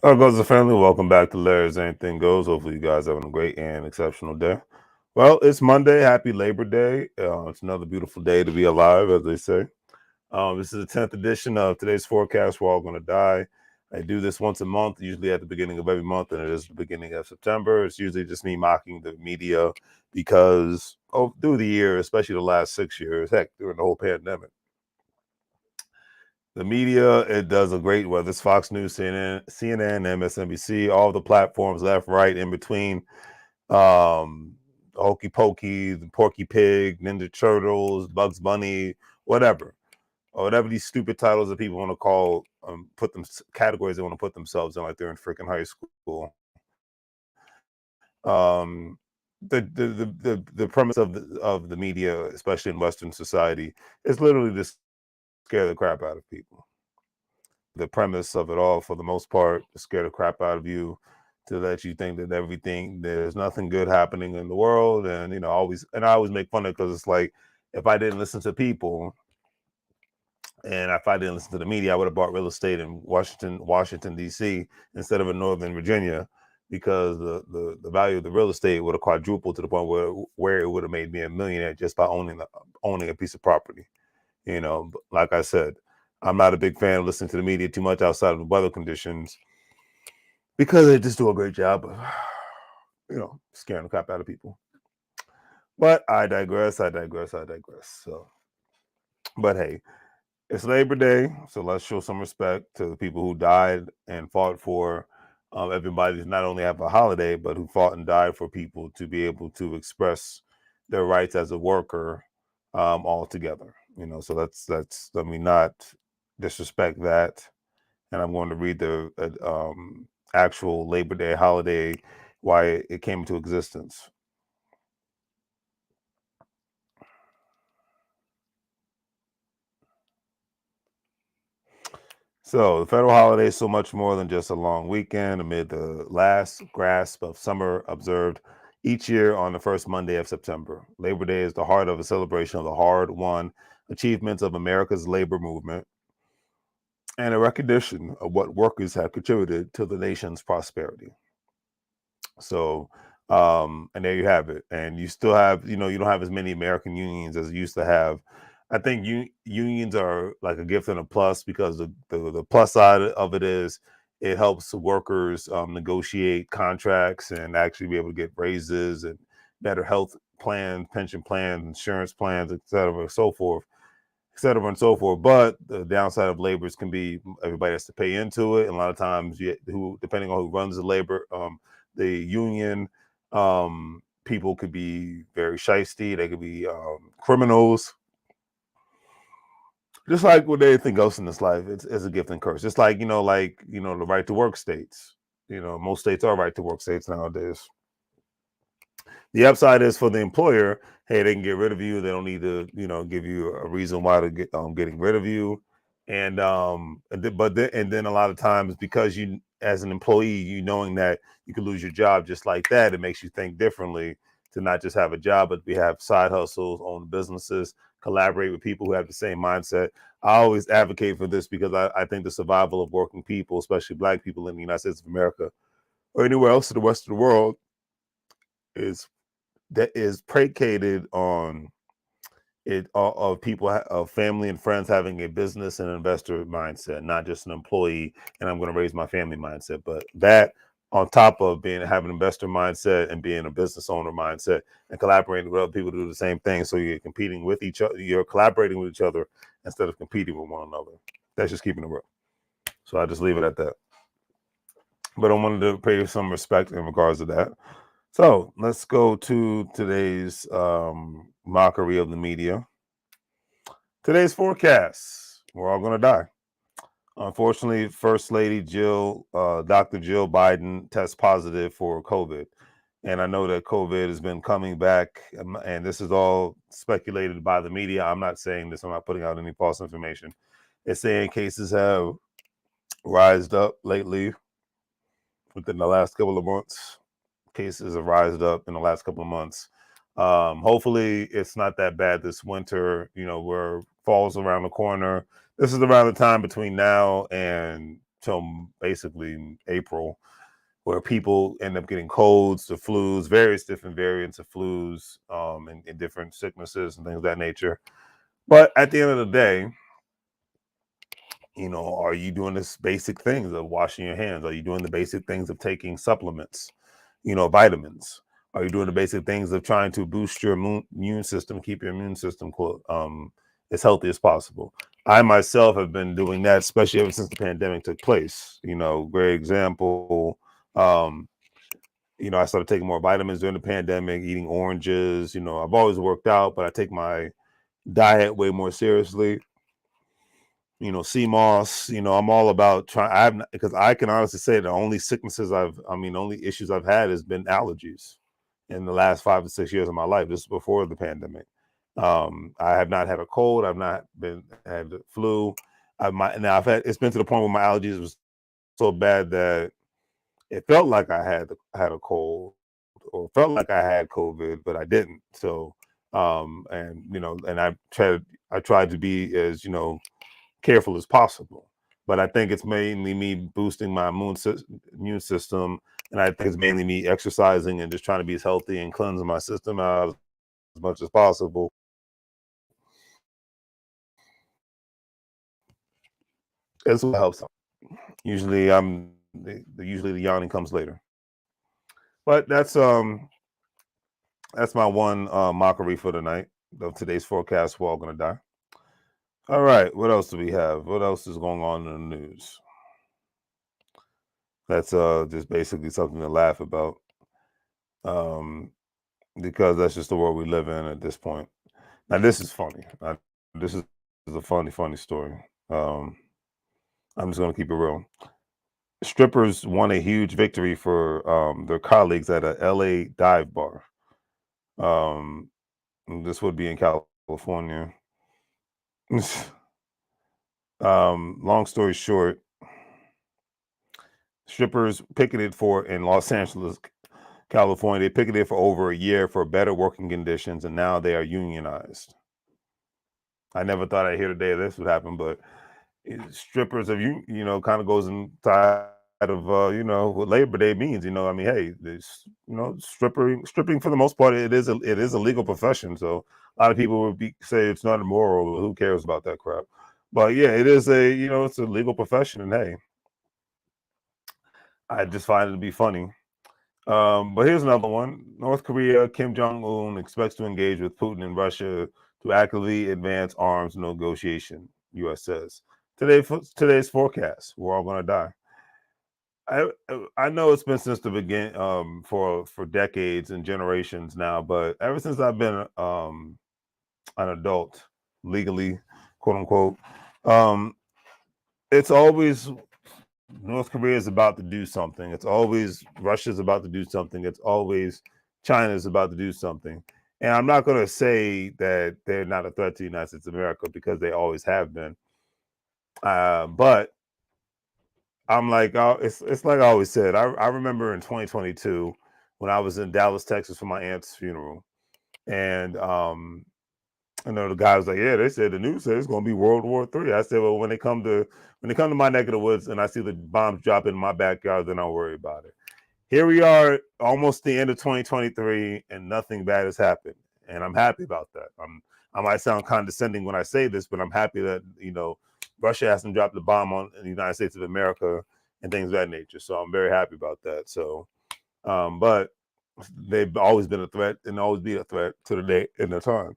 Hello, goes the family. Welcome back to Larry's Anything Goes. Hopefully, you guys having a great and exceptional day. Well, it's Monday. Happy Labor Day. It's another beautiful day to be alive, as they say. This is the 10th edition of today's forecast. We're all going to die. I do this once a month, usually at the beginning of every month, and it is the beginning of September. It's usually just me mocking the media because through the year, especially the last 6 years, heck, during the whole pandemic, the media, it does a great, whether it's Fox News, CNN, MSNBC, all the platforms, left, right, in between, Hokey Pokey, the Porky Pig, Ninja Turtles, Bugs Bunny, whatever. Or whatever these stupid titles that people want to call, put them categories they want to put themselves in, like they're in freaking high school. The premise of the media, especially in Western society, is literally to scare the crap out of people. The premise of it all, for the most part, to scare the crap out of you, to let you think that there's nothing good happening in the world. And I always make fun of it, because it's like, if I didn't listen to people and if I didn't listen to the media, I would have bought real estate in Washington D.C. instead of in Northern Virginia, because the value of the real estate would have quadrupled to the point where it would have made me a millionaire just by owning a piece of property. Like I said, I'm not a big fan of listening to the media too much outside of the weather conditions, because they just do a great job of, scaring the crap out of people. But I digress. So, but hey, it's Labor Day, so let's show some respect to the people who died and fought for everybody to not only have a holiday, but who fought and died for people to be able to express their rights as a worker all together. So let me not disrespect that. And I'm going to read the actual Labor Day holiday, why it came into existence. So the federal holiday is so much more than just a long weekend amid the last grasp of summer observed each year on the first Monday of September. Labor Day is the heart of a celebration of the hard-won achievements of America's labor movement and a recognition of what workers have contributed to the nation's prosperity. So, and there you have it. And you still have, you don't have as many American unions as you used to have. I think unions are like a gift and a plus, because the plus side of it is it helps workers negotiate contracts and actually be able to get raises and better health plans, pension plans, insurance plans, et cetera, so forth, et cetera, and so forth. But the downside of labor can be everybody has to pay into it. And a lot of times, depending on who runs the labor, the union, people could be very shisty. They could be criminals. Just like with anything else in this life, it's a gift and curse. Just like, the right to work states. Most states are right to work states nowadays. The upside is for the employer, hey, they can get rid of you. They don't need to, give you a reason why to get getting rid of you. And then a lot of times, because you, as an employee, knowing that you could lose your job just like that, it makes you think differently, to not just have a job, but we have side hustles, own businesses, collaborate with people who have the same mindset. I always advocate for this, because I think the survival of working people, especially Black people in the United States of America or anywhere else in the rest of the world, is predicated on it of people, of family and friends having a business and investor mindset, not just an employee and I'm going to raise my family mindset. But that, on top of having an investor mindset and being a business owner mindset and collaborating with other people to do the same thing, so you're competing with each other, you're collaborating with each other instead of competing with one another. That's just keeping it real. So I just leave it at that. But I wanted to pay some respect in regards to that. So let's go to today's mockery of the media. Today's forecast: we're all going to die. Unfortunately, First Lady Dr. Jill Biden tests positive for COVID. And I know that COVID has been coming back, and this is all speculated by the media. I'm not saying this. I'm not putting out any false information. It's saying cases have rised up lately within the last couple of months. cases have rised up in the last couple of months. Hopefully, it's not that bad this winter. Where fall's around the corner. This is around the time between now and till basically April, where people end up getting colds, the flus, various different variants of flus, and different sicknesses and things of that nature. But at the end of the day, are you doing this basic things of washing your hands? Are you doing the basic things of taking supplements, vitamins? Are you doing the basic things of trying to boost your immune system, keep your immune system as healthy as possible? I myself have been doing that, especially ever since the pandemic took place. Great example. I started taking more vitamins during the pandemic, eating oranges. I've always worked out, but I take my diet way more seriously. CMOS, I'm all about trying. Because I can honestly say the only only issues I've had has been allergies in the last 5 to 6 years of my life. This is before the pandemic. I have not had a cold. I've not had the flu. I've had, it's been to the point where my allergies was so bad that it felt like I had a cold or felt like I had COVID, but I didn't. So, and I tried to be as careful as possible. But I think it's mainly me boosting my immune system, and I think it's mainly me exercising and just trying to be as healthy and cleansing my system out as much as possible. It's what helps out. Usually, usually the yawning comes later. But that's my one mockery for the night of today's forecast. We're all gonna die. All right, what else do we have? What else is going on in the news? That's just basically something to laugh about. Um, because that's just the world we live in at this point. Now, this is funny. This is a funny story. Um, I'm just gonna keep it real. Strippers won a huge victory for their colleagues at a LA dive bar. Um, this would be in California. Long story short, strippers picketed for in Los Angeles, California. They picketed for over a year for better working conditions, and now they are unionized. I never thought I'd hear the day this would happen, but strippers of kind of goes inside of what Labor Day means. I mean, hey, this stripping for the most part it is a legal profession. So a lot of people would say it's not immoral. Who cares about that crap? But yeah, it is it's a legal profession, and hey, I just find it to be funny. But here's another one. North Korea, Kim Jong-un expects to engage with Putin and Russia to actively advance arms negotiation, U.S. says. Today's forecast, we're all going to die. I know it's been since the begin for decades and generations now, but ever since I've been an adult, legally, quote unquote, um, it's always North Korea is about to do something. It's always Russia's about to do something. It's always China's about to do something. And I'm not going to say that they're not a threat to the United States of America because they always have been. But I'm like, it's like I always said. I remember in 2022 when I was in Dallas, Texas for my aunt's funeral, and the guy was like, "Yeah, they said the news said it's going to be World War III." I said, "Well, when they come to my neck of the woods and I see the bombs drop in my backyard, then I'll worry about it." Here we are, almost the end of 2023, and nothing bad has happened, and I'm happy about that. I might sound condescending when I say this, but I'm happy that Russia hasn't dropped the bomb on the United States of America and things of that nature. So I'm very happy about that. So, but they've always been a threat and always be a threat to the day and the time.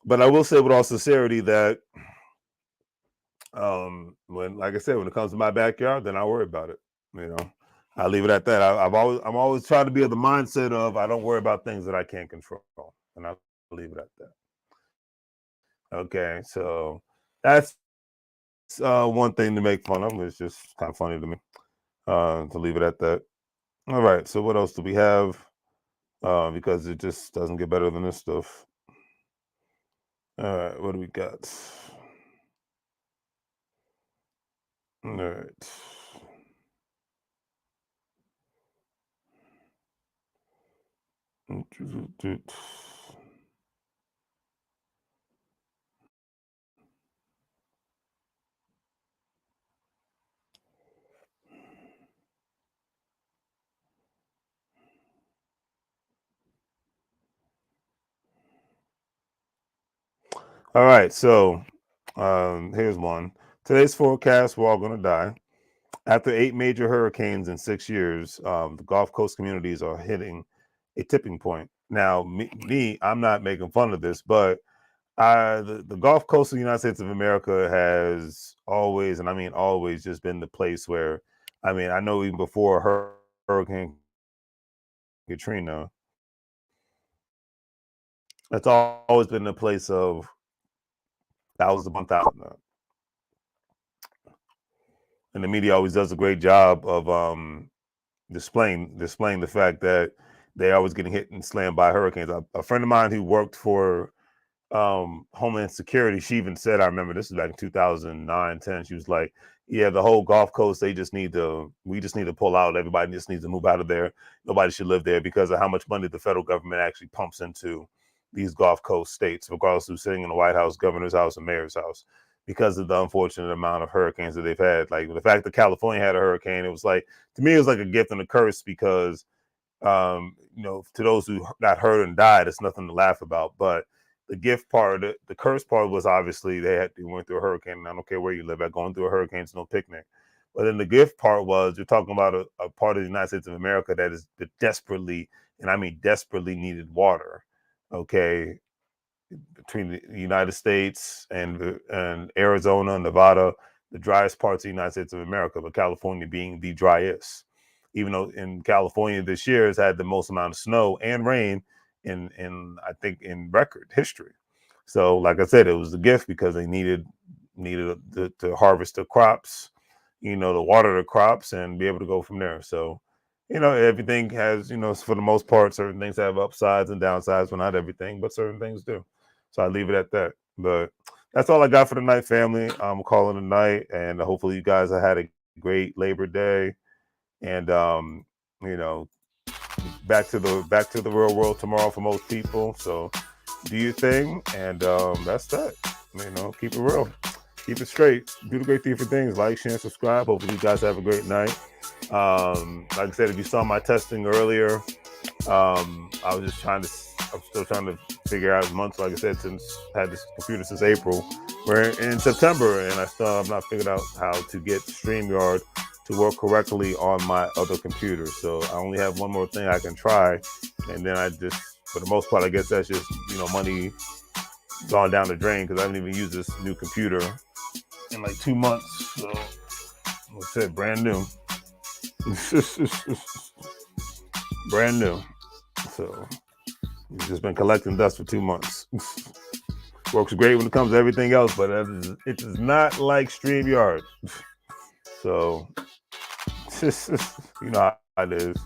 But I will say with all sincerity that when, like I said, when it comes to my backyard, then I worry about it. You know, I leave it at that. I'm always trying to be of the mindset of I don't worry about things that I can't control, and I leave it at that. Okay, so that's one thing to make fun of. It's just kind of funny to me to leave it at that. All right, so what else do we have? Because it just doesn't get better than this stuff. All right, what do we got? All right. All right, so here's one. Today's forecast: we're all going to die. After 8 major hurricanes in 6 years, the Gulf Coast communities are hitting a tipping point. Now, I'm not making fun of this, but the Gulf Coast of the United States of America has always, and I mean always, just been the place where, I mean, I know even before Hurricane Katrina, that's always been the place of thousands upon thousands. And the media always does a great job of displaying the fact that they're always getting hit and slammed by hurricanes. A friend of mine who worked for Homeland Security, she even said, I remember this is back in 2009, 10. She was like, yeah, the whole Gulf Coast, we just need to pull out. Everybody just needs to move out of there. Nobody should live there because of how much money the federal government actually pumps into these Gulf Coast states, regardless of who's sitting in the White House, governor's house, and mayor's house, because of the unfortunate amount of hurricanes that they've had. Like the fact that California had a hurricane, it was like, to me, it was like a gift and a curse because, to those who got hurt and died, it's nothing to laugh about. But the gift part, the curse part was obviously they went through a hurricane. And I don't care where you live at, going through a hurricane is no picnic. But then the gift part was you're talking about a part of the United States of America that desperately, and I mean desperately, needed water. Okay, between the United States and Arizona, Nevada, the driest parts of the United States of America, but California being the driest. Even though in California this year has had the most amount of snow and rain in I think in record history. So, like I said, it was a gift because they needed to harvest the crops, to water the crops and be able to go from there. So, everything has, for the most part, certain things have upsides and downsides. Well, not everything, but certain things do. So I leave it at that. But that's all I got for tonight, family. I'm calling it a night, and hopefully you guys have had a great Labor Day. And you know, back to the real world tomorrow for most people. So do your thing, and that's that. Keep it real, keep it straight, do the great thing for things. Like, share, and subscribe. Hopefully you guys have a great night. Like I said, if you saw my testing earlier, I'm still trying to figure out months. Like I said, since I had this computer since April, we're in September, and I still have not figured out how to get StreamYard to work correctly on my other computer. So I only have one more thing I can try, and then for the most part, I guess that's just money gone down the drain because I haven't even used this new computer in like 2 months. So like I said, brand new. Brand new. So we've just been collecting dust for 2 months. Works great when it comes to everything else, but it is not like StreamYard. So you know how it is.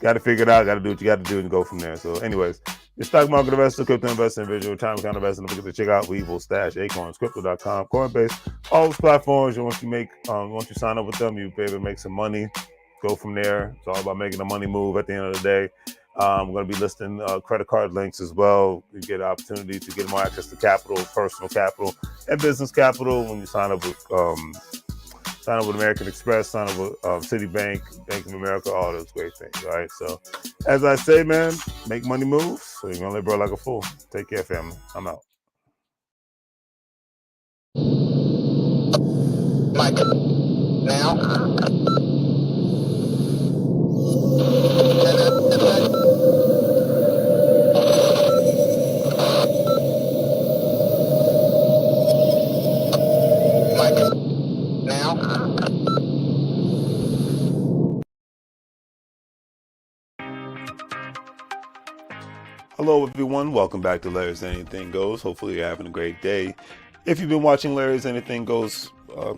Got to figure it out. Got to do what you got to do and go from there. So, anyways, your stock market investor, crypto investor, individual, time account investor. Don't forget to check out WEBULL, Stash, Acorns, Crypto.com, Coinbase, all those platforms. Once you sign up with them, you'll be able to make some money. Go from there. It's all about making the money move at the end of the day. I'm going to be listing credit card links as well. You get an opportunity to get more access to capital, personal capital, and business capital when you sign up with American Express, sign up with Citibank, Bank of America, all those great things. All right. So, as I say, man, make money move. So you're gonna live, bro, like a fool. Take care, family. I'm out. Mike, now. Hello, everyone. Welcome back to Larry's Anything Goes. Hopefully, you're having a great day. If you've been watching Larry's Anything Goes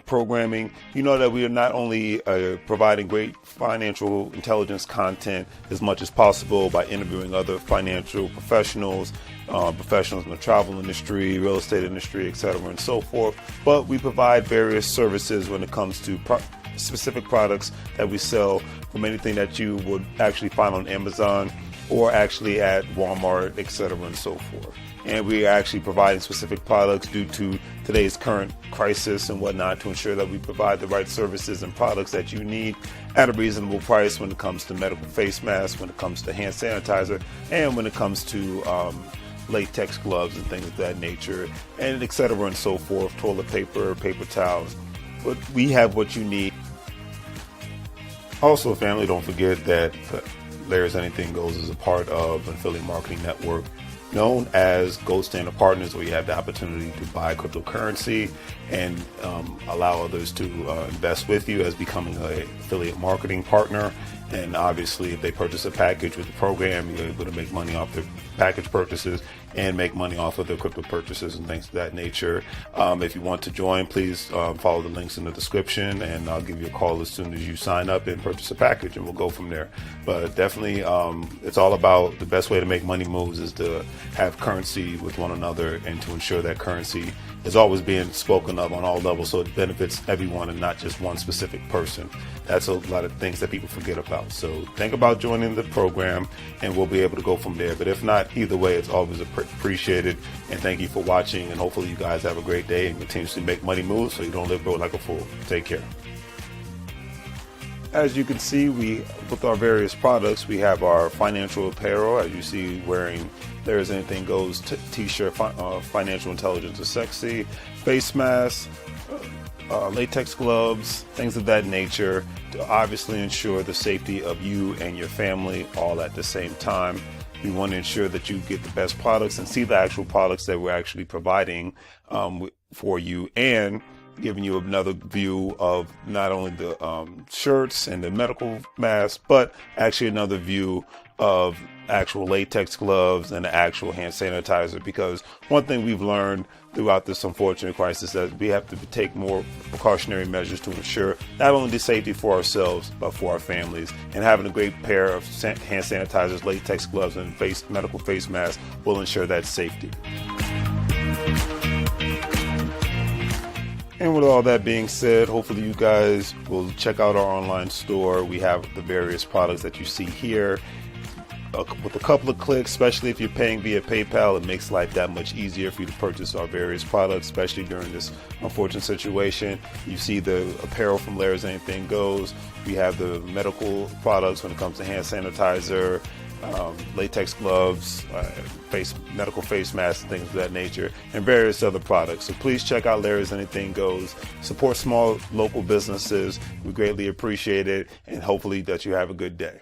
programming, you know that we are not only providing great financial intelligence content as much as possible by interviewing other financial professionals, professionals in the travel industry, real estate industry, etc., and so forth, but we provide various services when it comes to specific products that we sell, from anything that you would actually find on Amazon or actually at Walmart, etc., and so forth. And we are actually providing specific products due to today's current crisis and whatnot to ensure that we provide the right services and products that you need at a reasonable price when it comes to medical face masks, when it comes to hand sanitizer, and when it comes to latex gloves and things of that nature, and etc. and so forth, toilet paper, paper towels. But we have what you need. Also, family, don't forget that Larry's Anything Goes is a part of an affiliate marketing network known as Gold Standard Partners, where you have the opportunity to buy cryptocurrency and allow others to invest with you as becoming an affiliate marketing partner. And obviously, if they purchase a package with the program, you're able to make money off their package purchases and make money off of their crypto purchases and things of that nature. If you want to join, please follow the links in the description, and I'll give you a call as soon as you sign up and purchase a package, and we'll go from there. But definitely, it's all about the best way to make money moves is to have currency with one another and to ensure that currency is always being spoken of on all levels, so it benefits everyone and not just one specific person. That's a lot of things that people forget about. So think about joining the program, and we'll be able to go from there. But if not, either way, it's always appreciated. And thank you for watching. And hopefully you guys have a great day and continuously make money moves so you don't live broke like a fool. Take care. As you can see, with our various products, we have our financial apparel, as you see, wearing There's Anything Goes t-shirt, financial intelligence is sexy, face masks, latex gloves, things of that nature, to obviously ensure the safety of you and your family all at the same time. We want to ensure that you get the best products and see the actual products that we're actually providing for you, and giving you another view of not only the shirts and the medical masks, but actually another view of actual latex gloves and the actual hand sanitizer. Because one thing we've learned throughout this unfortunate crisis is that we have to take more precautionary measures to ensure not only the safety for ourselves, but for our families. And having a great pair of hand sanitizers, latex gloves, and medical face masks will ensure that safety. And with all that being said, hopefully you guys will check out our online store. We have the various products that you see here. With a couple of clicks, especially if you're paying via PayPal, it makes life that much easier for you to purchase our various products, especially during this unfortunate situation. You see the apparel from Larry's Anything Goes. We have the medical products when it comes to hand sanitizer, latex gloves, medical face masks, and things of that nature, and various other products. So please check out Larry's Anything Goes. Support small local businesses. We greatly appreciate it, and hopefully that you have a good day.